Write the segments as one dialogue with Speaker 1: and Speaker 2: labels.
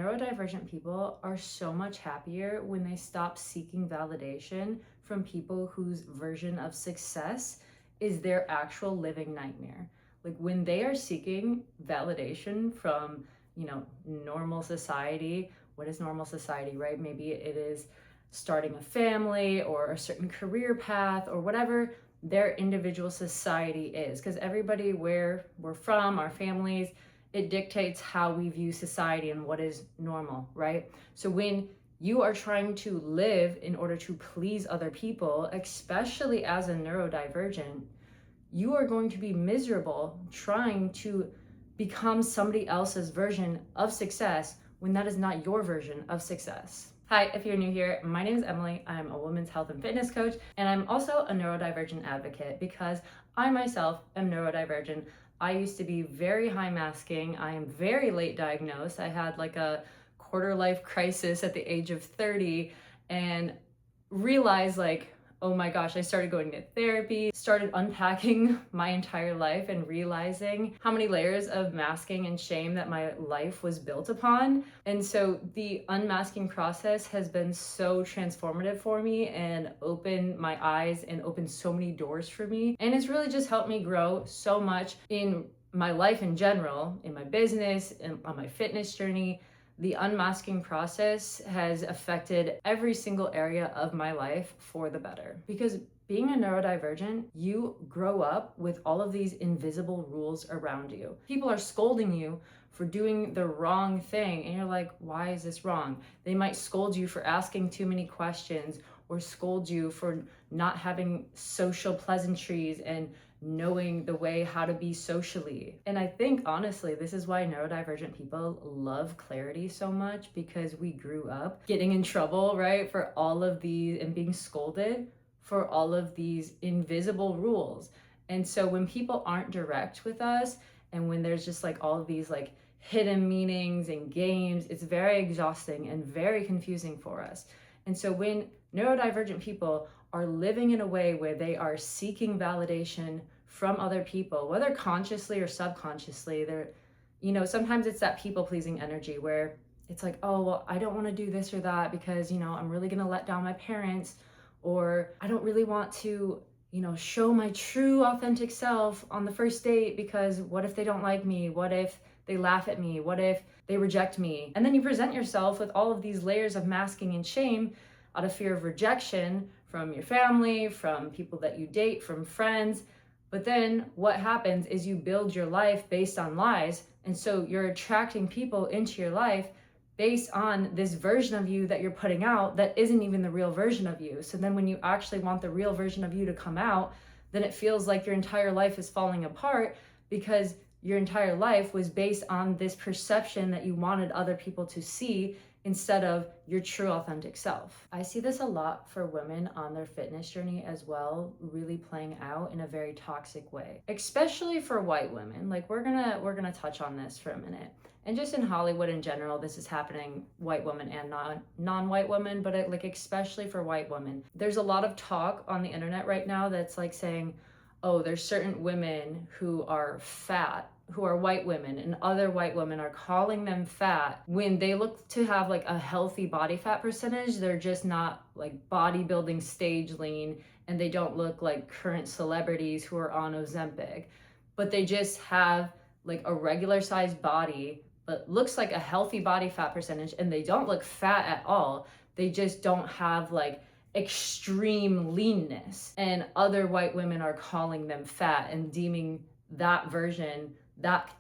Speaker 1: neurodivergent people are so much happier when they stop seeking validation from people whose version of success is their actual living nightmare. Like when they are seeking validation from, normal society. What is normal society, right? Maybe it is starting a family or a certain career path or whatever their individual society is. Because everybody where we're from, our families, it dictates how we view society and what is normal, right? So when you are trying to live in order to please other people, especially as a neurodivergent, you are going to be miserable trying to become somebody else's version of success when that is not your version of success. Hi, if you're new here, my name is Emily. I'm a women's health and fitness coach, and I'm also a neurodivergent advocate because I myself am neurodivergent. I used to be very high masking. I am very late diagnosed. I had like a quarter life crisis at the age of 30 and realized oh my gosh, I started going to therapy, started unpacking my entire life and realizing how many layers of masking and shame that my life was built upon. And so the unmasking process has been so transformative for me and opened my eyes and opened so many doors for me. And it's really just helped me grow so much in my life in general, in my business, and on my fitness journey. The unmasking process has affected every single area of my life for the better. Because being a neurodivergent, you grow up with all of these invisible rules around you. People are scolding you for doing the wrong thing, and you're like, why is this wrong? They might scold you for asking too many questions or scold you for not having social pleasantries and knowing the way how to be socially. And I think honestly, this is why neurodivergent people love clarity so much, because we grew up getting in trouble, right, for all of these and being scolded for all of these invisible rules. And so when people aren't direct with us, and when there's just all of these hidden meanings and games, it's very exhausting and very confusing for us. And so when neurodivergent people are living in a way where they are seeking validation from other people, whether consciously or subconsciously, sometimes it's that people-pleasing energy where it's oh, well, I don't want to do this or that because, I'm really going to let down my parents, or I don't really want to, show my true authentic self on the first date because what if they don't like me? What if they laugh at me? What if they reject me? And then you present yourself with all of these layers of masking and shame out of fear of rejection from your family, from people that you date, from friends. But then what happens is you build your life based on lies. And so you're attracting people into your life based on this version of you that you're putting out that isn't even the real version of you. So then when you actually want the real version of you to come out, then it feels like your entire life is falling apart because your entire life was based on this perception that you wanted other people to see instead of your true authentic self. I see this a lot for women on their fitness journey as well, really playing out in a very toxic way, especially for white women. We're gonna touch on this for a minute. And just in Hollywood in general, this is happening white women and non-white women, but especially for white women. There's a lot of talk on the internet right now that's saying, oh, there's certain women who are fat, who are white women, and other white women are calling them fat when they look to have a healthy body fat percentage. They're just not bodybuilding stage lean, and they don't look like current celebrities who are on Ozempic, but they just have a regular sized body, but looks like a healthy body fat percentage, and they don't look fat at all. They just don't have extreme leanness, and other white women are calling them fat and deeming that version, that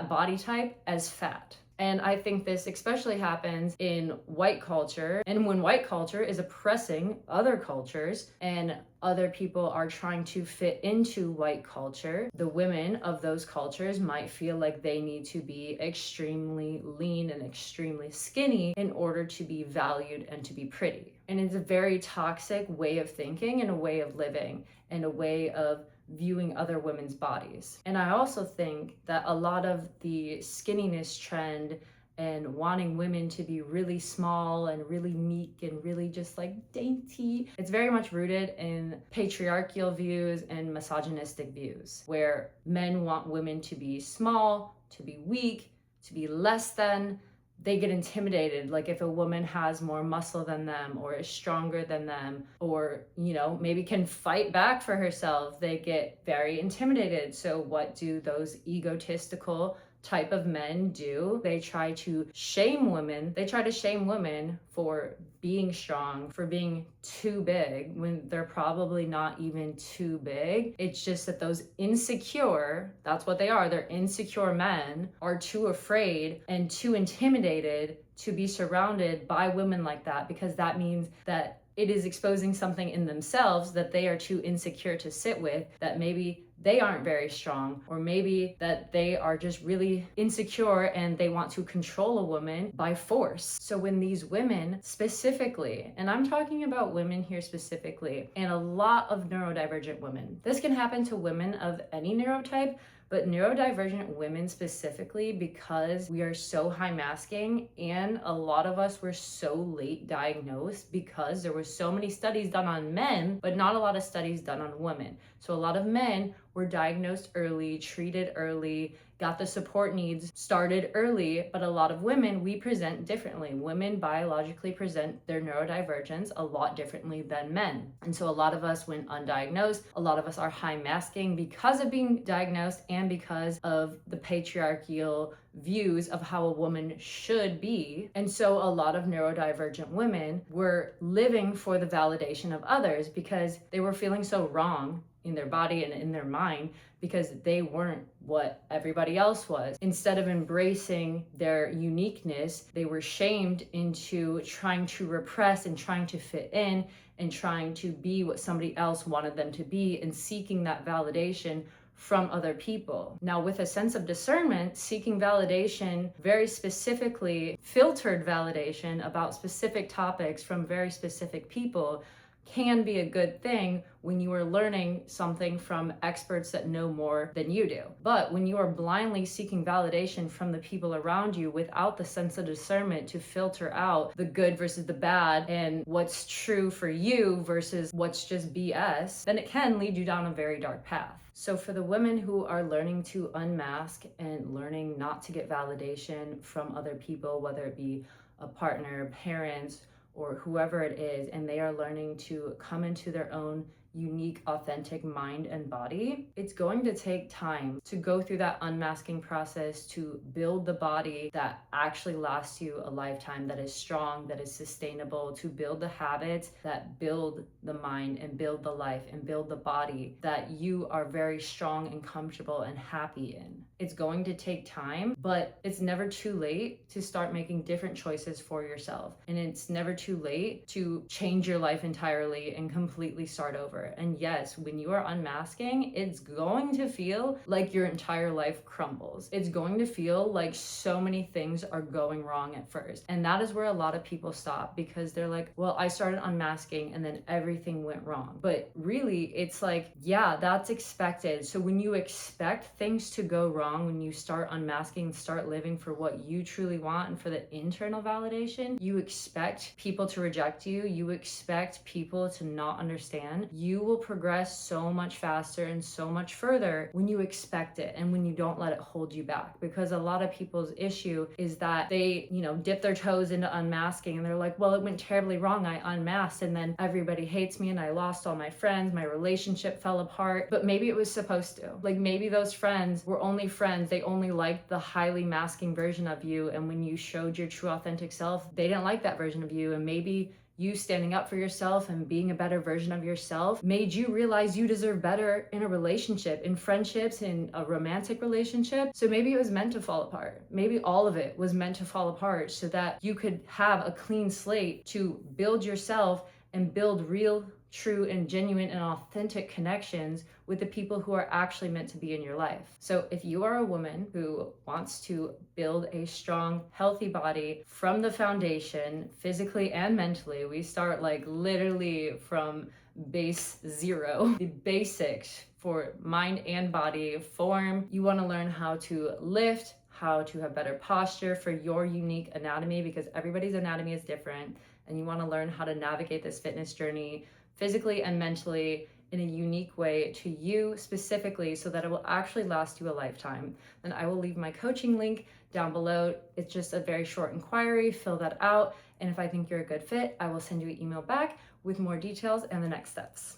Speaker 1: body type as fat. And I think this especially happens in white culture, and when white culture is oppressing other cultures and other people are trying to fit into white culture, the women of those cultures might feel like they need to be extremely lean and extremely skinny in order to be valued and to be pretty. And it's a very toxic way of thinking and a way of living and a way of viewing other women's bodies. And I also think that a lot of the skinniness trend and wanting women to be really small and really meek and really just dainty, it's very much rooted in patriarchal views and misogynistic views, where men want women to be small, to be weak, to be less than. they get intimidated. Like if a woman has more muscle than them or is stronger than them, or, you know, maybe can fight back for herself, they get very intimidated. So what do those egotistical type of men do? They try to shame women. They try to shame women for being strong, for being too big when they're probably not even too big. It's just that those insecure, that's what they are, they're insecure men, are too afraid and too intimidated to be surrounded by women like that, because that means that it is exposing something in themselves that they are too insecure to sit with, that maybe they aren't very strong, or maybe that they are just really insecure and they want to control a woman by force. So when these women specifically, and I'm talking about women here specifically, and a lot of neurodivergent women, this can happen to women of any neurotype, but neurodivergent women specifically, because we are so high masking, and a lot of us were so late diagnosed because there were so many studies done on men, but not a lot of studies done on women. So a lot of men were diagnosed early, treated early, got the support needs started early, but a lot of women, we present differently. Women biologically present their neurodivergence a lot differently than men. And so a lot of us went undiagnosed, a lot of us are high masking because of being diagnosed and because of the patriarchal views of how a woman should be. And so a lot of neurodivergent women were living for the validation of others because they were feeling so wrong in their body and in their mind because they weren't what everybody else was. Instead of embracing their uniqueness, they were shamed into trying to repress and trying to fit in and trying to be what somebody else wanted them to be and seeking that validation from other people. Now, with a sense of discernment, seeking validation, very specifically filtered validation about specific topics from very specific people, can be a good thing when you are learning something from experts that know more than you do. But when you are blindly seeking validation from the people around you without the sense of discernment to filter out the good versus the bad and what's true for you versus what's just BS, then it can lead you down a very dark path. So for the women who are learning to unmask and learning not to get validation from other people, whether it be a partner, parents, or whoever it is, and they are learning to come into their own unique, authentic mind and body, it's going to take time to go through that unmasking process to build the body that actually lasts you a lifetime, that is strong, that is sustainable, to build the habits that build the mind and build the life and build the body that you are very strong and comfortable and happy in. It's going to take time, but it's never too late to start making different choices for yourself. And it's never too late to change your life entirely and completely start over. And yes, when you are unmasking, it's going to feel like your entire life crumbles. It's going to feel like so many things are going wrong at first. And that is where a lot of people stop, because they're like, well, I started unmasking and then everything went wrong. But really, it's like, yeah, that's expected. So when you expect things to go wrong, when you start unmasking, start living for what you truly want and for the internal validation, you expect people to reject you, you expect people to not understand, you will progress so much faster and so much further when you expect it and when you don't let it hold you back. Because a lot of people's issue is that they, dip their toes into unmasking and they're like, well, it went terribly wrong. I unmasked and then everybody hates me and I lost all my friends. My relationship fell apart. But maybe it was supposed to. Like maybe those friends were only friends. They only liked the highly masking version of you. And when you showed your true authentic self, they didn't like that version of you. And maybe you standing up for yourself and being a better version of yourself made you realize you deserve better in a relationship, in friendships, in a romantic relationship. So maybe it was meant to fall apart. Maybe all of it was meant to fall apart so that you could have a clean slate to build yourself and build real, true, and genuine and authentic connections with the people who are actually meant to be in your life. So if you are a woman who wants to build a strong, healthy body from the foundation, physically and mentally, we start like literally from base zero, the basics for mind and body, form. You want to learn how to lift, how to have better posture for your unique anatomy, because everybody's anatomy is different, and you want to learn how to navigate this fitness journey physically and mentally in a unique way to you specifically so that it will actually last you a lifetime, then I will leave my coaching link down below. It's just a very short inquiry, fill that out, and if I think you're a good fit, I will send you an email back with more details and the next steps.